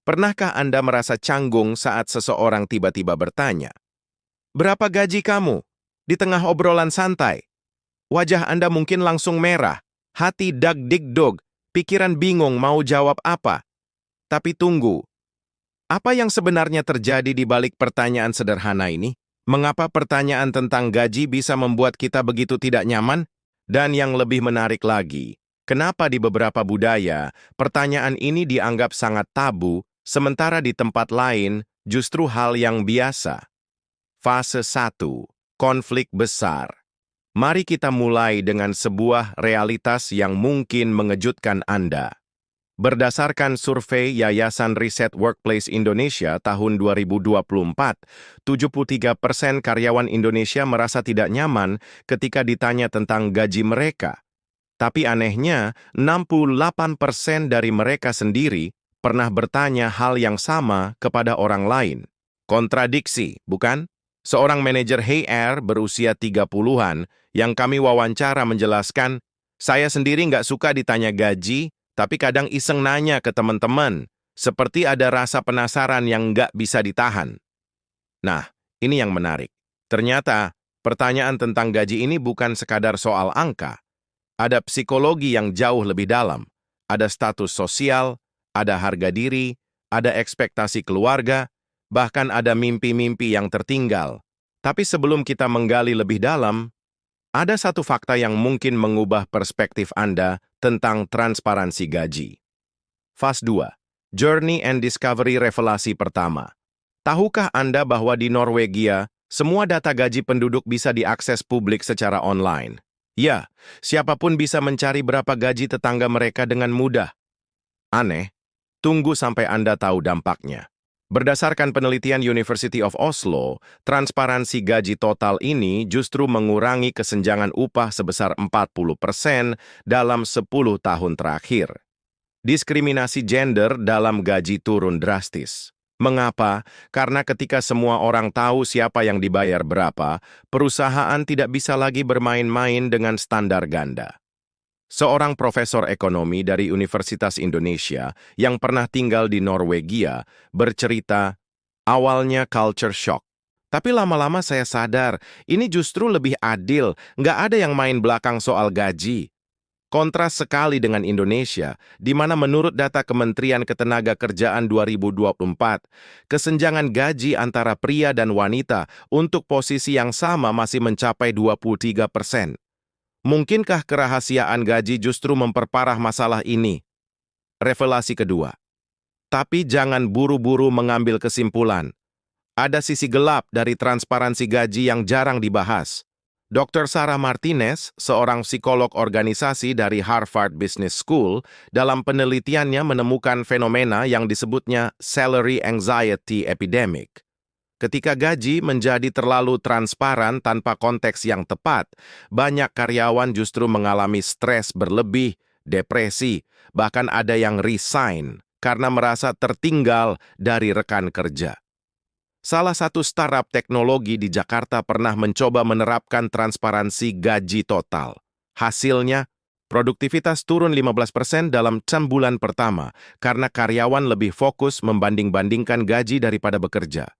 Pernahkah Anda merasa canggung saat seseorang tiba-tiba bertanya, "Berapa gaji kamu?" Di tengah obrolan santai, wajah Anda mungkin langsung merah, hati dag-dig-dog, pikiran bingung mau jawab apa. Tapi tunggu, apa yang sebenarnya terjadi di balik pertanyaan sederhana ini? Mengapa pertanyaan tentang gaji bisa membuat kita begitu tidak nyaman? Dan yang lebih menarik lagi, kenapa di beberapa budaya, pertanyaan ini dianggap sangat tabu, sementara di tempat lain justru hal yang biasa? Fase 1. Konflik besar. Mari kita mulai dengan sebuah realitas yang mungkin mengejutkan Anda. Berdasarkan survei Yayasan Riset Workplace Indonesia tahun 2024, 73% karyawan Indonesia merasa tidak nyaman ketika ditanya tentang gaji mereka. Tapi anehnya, 68% dari mereka sendiri pernah bertanya hal yang sama kepada orang lain. Kontradiksi, bukan? Seorang manajer HR berusia 30-an yang kami wawancara menjelaskan, "Saya sendiri nggak suka ditanya gaji, tapi kadang iseng nanya ke teman-teman, seperti ada rasa penasaran yang nggak bisa ditahan." Nah, ini yang menarik. Ternyata, pertanyaan tentang gaji ini bukan sekadar soal angka. Ada psikologi yang jauh lebih dalam. Ada status sosial, ada harga diri, ada ekspektasi keluarga, bahkan ada mimpi-mimpi yang tertinggal. Tapi sebelum kita menggali lebih dalam, ada satu fakta yang mungkin mengubah perspektif Anda tentang transparansi gaji. Fase 2. Journey and Discovery revelasi pertama. Tahukah Anda bahwa di Norwegia, semua data gaji penduduk bisa diakses publik secara online? Ya, siapapun bisa mencari berapa gaji tetangga mereka dengan mudah. Aneh? Tunggu sampai Anda tahu dampaknya. Berdasarkan penelitian University of Oslo, transparansi gaji total ini justru mengurangi kesenjangan upah sebesar 40% dalam 10 tahun terakhir. Diskriminasi gender dalam gaji turun drastis. Mengapa? Karena ketika semua orang tahu siapa yang dibayar berapa, perusahaan tidak bisa lagi bermain-main dengan standar ganda. Seorang profesor ekonomi dari Universitas Indonesia yang pernah tinggal di Norwegia bercerita, awalnya culture shock. Tapi lama-lama saya sadar, ini justru lebih adil, nggak ada yang main belakang soal gaji. Kontras sekali dengan Indonesia, di mana menurut data Kementerian Ketenagakerjaan 2024, kesenjangan gaji antara pria dan wanita untuk posisi yang sama masih mencapai 23%. Mungkinkah kerahasiaan gaji justru memperparah masalah ini? Revelasi kedua. Tapi jangan buru-buru mengambil kesimpulan. Ada sisi gelap dari transparansi gaji yang jarang dibahas. Dr. Sarah Martinez, seorang psikolog organisasi dari Harvard Business School, dalam penelitiannya menemukan fenomena yang disebutnya salary anxiety epidemic. Ketika gaji menjadi terlalu transparan tanpa konteks yang tepat, banyak karyawan justru mengalami stres berlebih, depresi, bahkan ada yang resign karena merasa tertinggal dari rekan kerja. Salah satu startup teknologi di Jakarta pernah mencoba menerapkan transparansi gaji total. Hasilnya, produktivitas turun 15% dalam 6 bulan pertama karena karyawan lebih fokus membanding-bandingkan gaji daripada bekerja.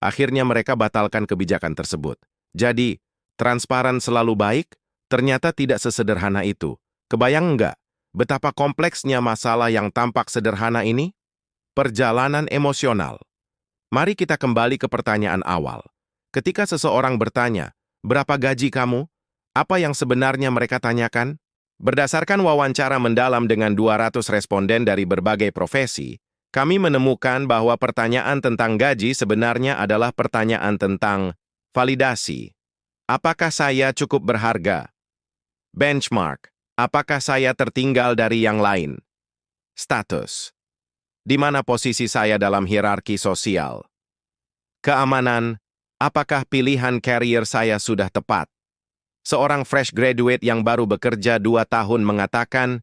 Akhirnya mereka batalkan kebijakan tersebut. Jadi, transparan selalu baik? Ternyata tidak sesederhana itu. Kebayang nggak betapa kompleksnya masalah yang tampak sederhana ini? Perjalanan emosional. Mari kita kembali ke pertanyaan awal. Ketika seseorang bertanya, "Berapa gaji kamu?" Apa yang sebenarnya mereka tanyakan? Berdasarkan wawancara mendalam dengan 200 responden dari berbagai profesi, kami menemukan bahwa pertanyaan tentang gaji sebenarnya adalah pertanyaan tentang validasi. Apakah saya cukup berharga? Benchmark. Apakah saya tertinggal dari yang lain? Status. Di mana posisi saya dalam hierarki sosial? Keamanan. Apakah pilihan karier saya sudah tepat? Seorang fresh graduate yang baru bekerja 2 tahun mengatakan,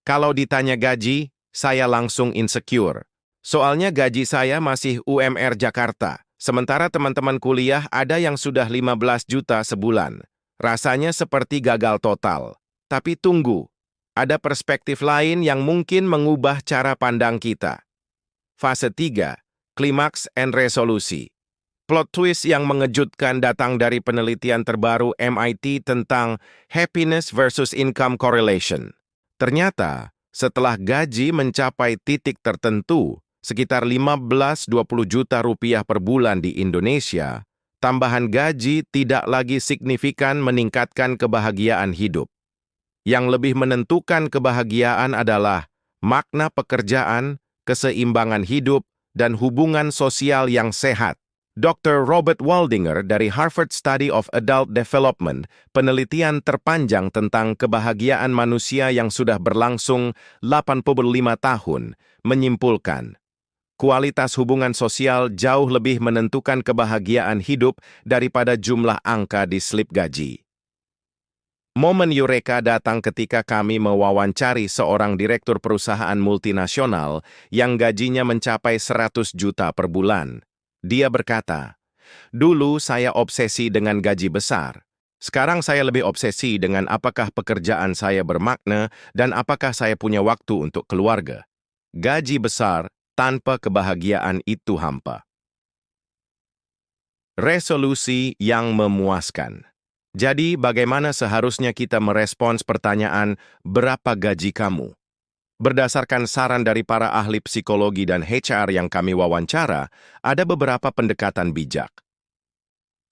"Kalau ditanya gaji, saya langsung insecure. Soalnya gaji saya masih UMR Jakarta, sementara teman-teman kuliah ada yang sudah 15 juta sebulan. Rasanya seperti gagal total." Tapi tunggu, ada perspektif lain yang mungkin mengubah cara pandang kita. Fase 3, Klimaks and Resolusi. Plot twist yang mengejutkan datang dari penelitian terbaru MIT tentang happiness versus income correlation. Ternyata, setelah gaji mencapai titik tertentu, sekitar 15-20 juta rupiah per bulan di Indonesia, tambahan gaji tidak lagi signifikan meningkatkan kebahagiaan hidup. Yang lebih menentukan kebahagiaan adalah makna pekerjaan, keseimbangan hidup, dan hubungan sosial yang sehat. Dr. Robert Waldinger dari Harvard Study of Adult Development, penelitian terpanjang tentang kebahagiaan manusia yang sudah berlangsung 85 tahun, menyimpulkan, kualitas hubungan sosial jauh lebih menentukan kebahagiaan hidup daripada jumlah angka di slip gaji. Momen eureka datang ketika kami mewawancari seorang direktur perusahaan multinasional yang gajinya mencapai 100 juta per bulan. Dia berkata, "Dulu saya obsesi dengan gaji besar. Sekarang saya lebih obsesi dengan apakah pekerjaan saya bermakna dan apakah saya punya waktu untuk keluarga. Gaji besar tanpa kebahagiaan itu hampa." Resolusi yang memuaskan. Jadi, bagaimana seharusnya kita merespons pertanyaan, "Berapa gaji kamu?" Berdasarkan saran dari para ahli psikologi dan HR yang kami wawancara, ada beberapa pendekatan bijak.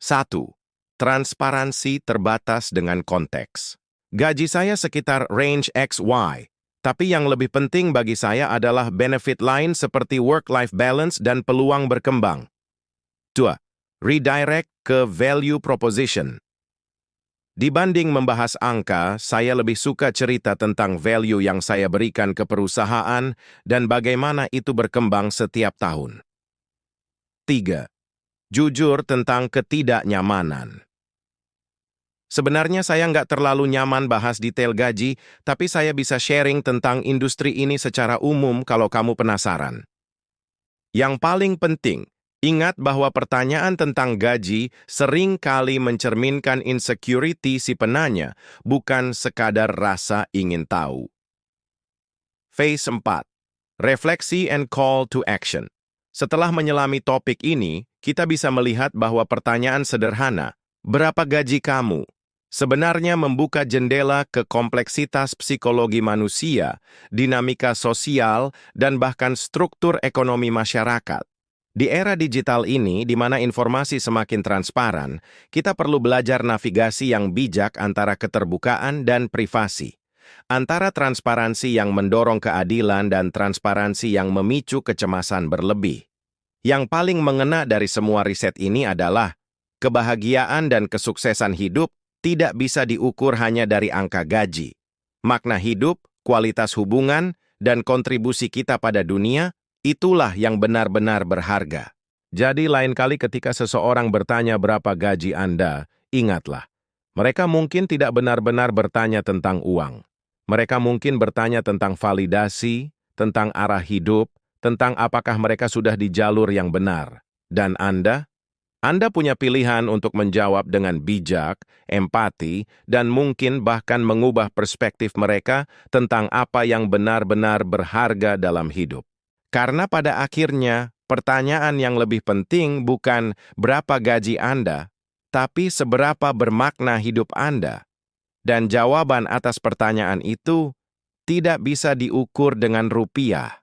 1. Transparansi terbatas dengan konteks. Gaji saya sekitar range XY, tapi yang lebih penting bagi saya adalah benefit lain seperti work-life balance dan peluang berkembang. 2. Redirect ke value proposition. Dibanding membahas angka, saya lebih suka cerita tentang value yang saya berikan ke perusahaan dan bagaimana itu berkembang setiap tahun. 3. Jujur tentang ketidaknyamanan. Sebenarnya saya nggak terlalu nyaman bahas detail gaji, tapi saya bisa sharing tentang industri ini secara umum kalau kamu penasaran. Yang paling penting, ingat bahwa pertanyaan tentang gaji sering kali mencerminkan insecurity si penanya, bukan sekadar rasa ingin tahu. Phase 4. Refleksi and call to action. Setelah menyelami topik ini, kita bisa melihat bahwa pertanyaan sederhana, "Berapa gaji kamu?" sebenarnya membuka jendela ke kompleksitas psikologi manusia, dinamika sosial, dan bahkan struktur ekonomi masyarakat. Di era digital ini, di mana informasi semakin transparan, kita perlu belajar navigasi yang bijak antara keterbukaan dan privasi. Antara transparansi yang mendorong keadilan dan transparansi yang memicu kecemasan berlebih. Yang paling mengena dari semua riset ini adalah, kebahagiaan dan kesuksesan hidup tidak bisa diukur hanya dari angka gaji. Makna hidup, kualitas hubungan, dan kontribusi kita pada dunia, itulah yang benar-benar berharga. Jadi lain kali ketika seseorang bertanya berapa gaji Anda, ingatlah, mereka mungkin tidak benar-benar bertanya tentang uang. Mereka mungkin bertanya tentang validasi, tentang arah hidup, tentang apakah mereka sudah di jalur yang benar. Dan Anda punya pilihan untuk menjawab dengan bijak, empati, dan mungkin bahkan mengubah perspektif mereka tentang apa yang benar-benar berharga dalam hidup. Karena pada akhirnya, pertanyaan yang lebih penting bukan berapa gaji Anda, tapi seberapa bermakna hidup Anda. Dan jawaban atas pertanyaan itu tidak bisa diukur dengan rupiah.